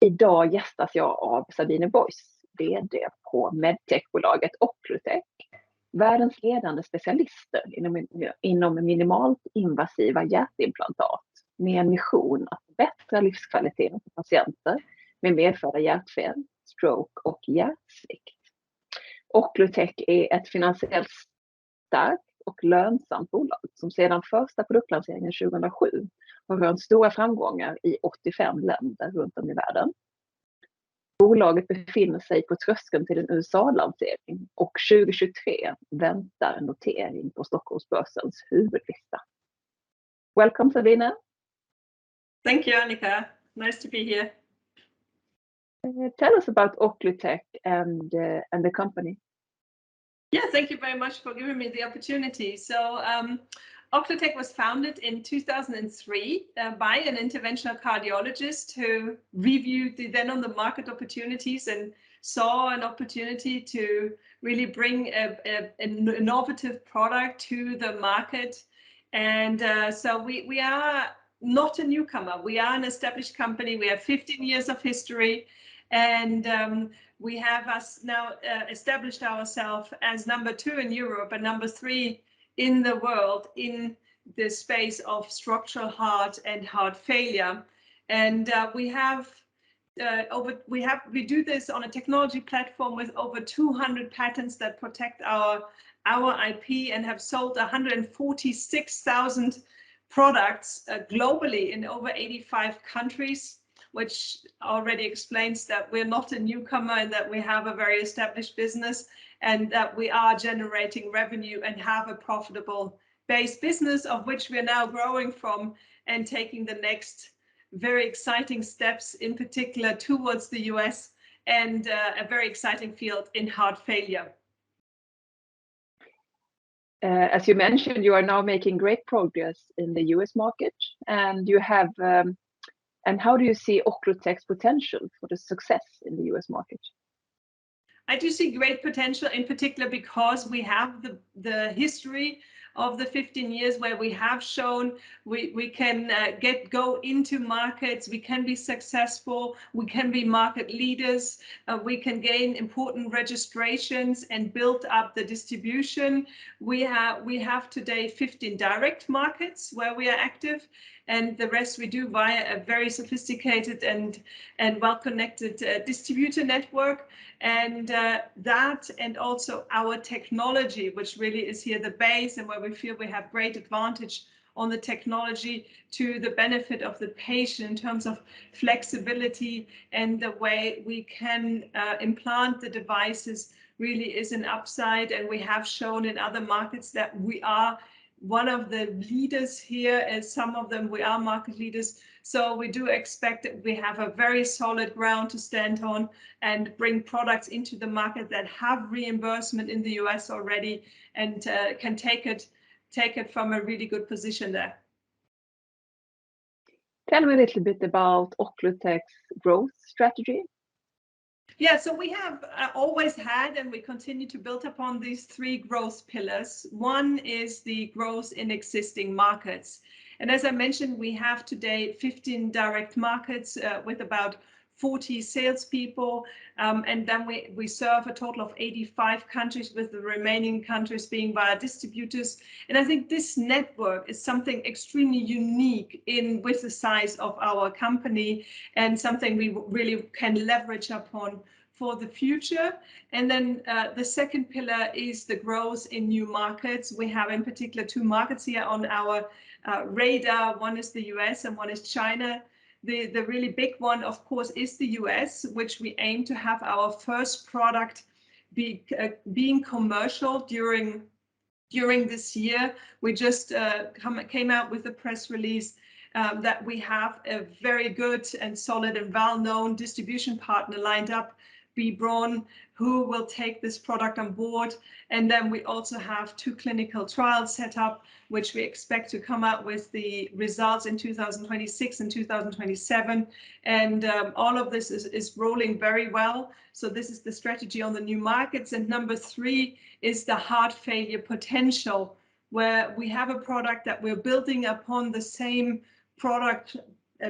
Idag gästas jag av Sabine Bois, VD på medtechbolaget Occlutech, världens ledande specialister inom minimalt invasiva hjärtimplantat med en mission att förbättra livskvaliteten för patienter med medfödda hjärtfel, stroke och hjärtsvikt. Occlutech är ett finansiellt starkt och lönsamt bolag som sedan första produktlanseringen 2007 har rönt stora framgångar i 85 länder runt om i världen. Bolaget befinner sig på tröskeln till en USA-lansering och 2023 väntar en notering på Stockholmsbörsens huvudlista. Welcome Sabine. Thank you, Annika. Nice to be here. Tell us about Occlutech and the company. Yeah, thank you very much for giving me the opportunity. So Occlutech was founded in 2003 by an interventional cardiologist who reviewed the then on the market opportunities and saw an opportunity to really bring an innovative product to the market. And so we are not a newcomer. We are an established company. We have 15 years of history. And we have now established ourselves as number 2 in Europe and number 3 in the world in the space of structural heart and heart failure. And we do this on a technology platform with over 200 patents that protect our IP and have sold 146,000 products globally in over 85 countries, which already explains that we're not a newcomer and that we have a very established business and that we are generating revenue and have a profitable base business of which we're now growing from and taking the next very exciting steps, in particular towards the US and a very exciting field in heart failure. As you mentioned, you are now making great progress in the US market, and you have and how do you see Occlutech's potential for the success in the US market? I do see great potential, in particular because we have the history of the 15 years where we have shown we can go into markets, we can be successful, we can be market leaders, we can gain important registrations and build up the distribution. We have today 15 direct markets where we are active, and the rest we do via a very sophisticated and well-connected distributor network. And that, and also our technology, which really is here the base and where we feel we have great advantage on the technology to the benefit of the patient in terms of flexibility and the way we can implant the devices really is an upside. And we have shown in other markets that we are one of the leaders here, and some of them we are market leaders. So we do expect that we have a very solid ground to stand on and bring products into the market that have reimbursement in the US already and can take it from a really good position there. Tell me a little bit about Occlutech's growth strategy. Yeah, so we have always had, and we continue to build upon these 3 growth pillars. One is the growth in existing markets. And as I mentioned, we have today 15 direct markets with about 40 salespeople, and then we serve a total of 85 countries, with the remaining countries being via distributors. And I think this network is something extremely unique with the size of our company, and something we really can leverage upon for the future. And then the second pillar is the growth in new markets. We have in particular 2 markets here on our radar. One is the US and one is China. The really big one, of course, is the US, which we aim to have our first product being commercial during this year. We just came out with a press release that we have a very good and solid and well-known distribution partner lined up, Braun, who will take this product on board. And then we also have 2 clinical trials set up, which we expect to come out with the results in 2026 and 2027. And all of this is rolling very well. So this is the strategy on the new markets. And number 3 is the heart failure potential, where we have a product that we're building upon the same product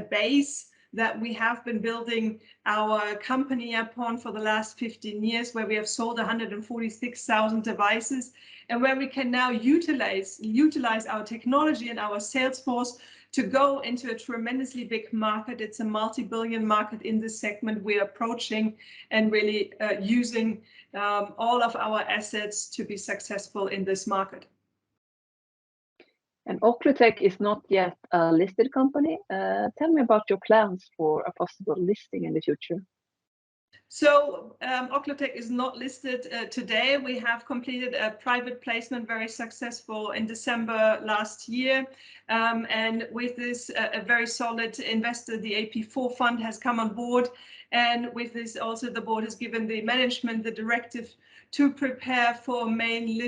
base that we have been building our company upon for the last 15 years, where we have sold 146,000 devices, and where we can now utilize our technology and our sales force to go into a tremendously big market. It's a multi-billion market in this segment we're approaching, and really using all of our assets to be successful in this market. And Occlutech is not yet a listed company. Tell me about your plans for a possible listing in the future. So Occlutech is not listed today. We have completed a private placement, very successful, in December last year. And with this, a very solid investor, the AP4 fund, has come on board. And with this also, the board has given the management the directive to prepare for main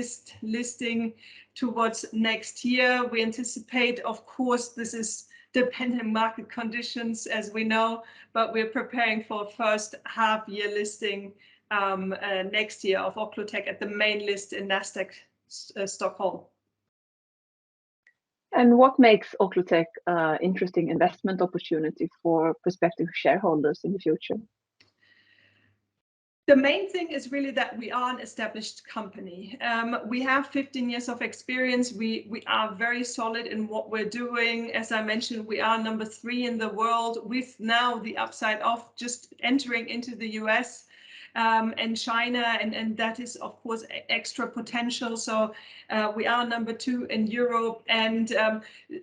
listing towards next year. We anticipate, of course, this is dependent market conditions, as we know, but we're preparing for first half year listing next year of Occlutech at the main list in Nasdaq Stockholm. And what makes Occlutech interesting investment opportunity for prospective shareholders in the future? The main thing is really that we are an established company. We have 15 years of experience. We are very solid in what we're doing. As I mentioned, we are number 3 in the world, with now the upside of just entering into the US and China, and that is of course extra potential. So we are number 2 in Europe, and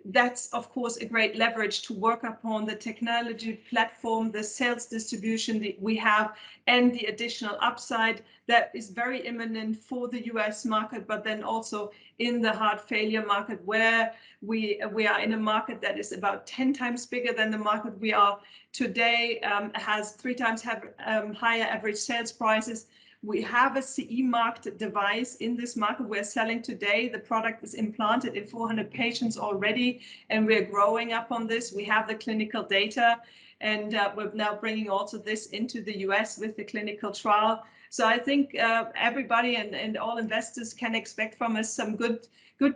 that's of course a great leverage to work upon the technology platform, the sales distribution that we have, and the additional upside that is very imminent for the US market, but then also in the heart failure market, where we are in a market that is about 10 times bigger than the market we are today, has 3 times higher average sales prices. We have a CE marked device in this market we're selling today. The product is implanted in 400 patients already, and we're growing up on this. We have the clinical data, and we're now bringing also this into the US with the clinical trial. So I think everybody and all investors can expect from us some good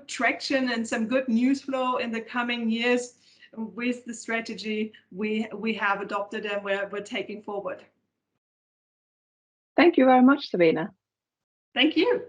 traction and some good news flow in the coming years with the strategy we have adopted and we're taking forward. Thank you very much, Sabine. Thank you.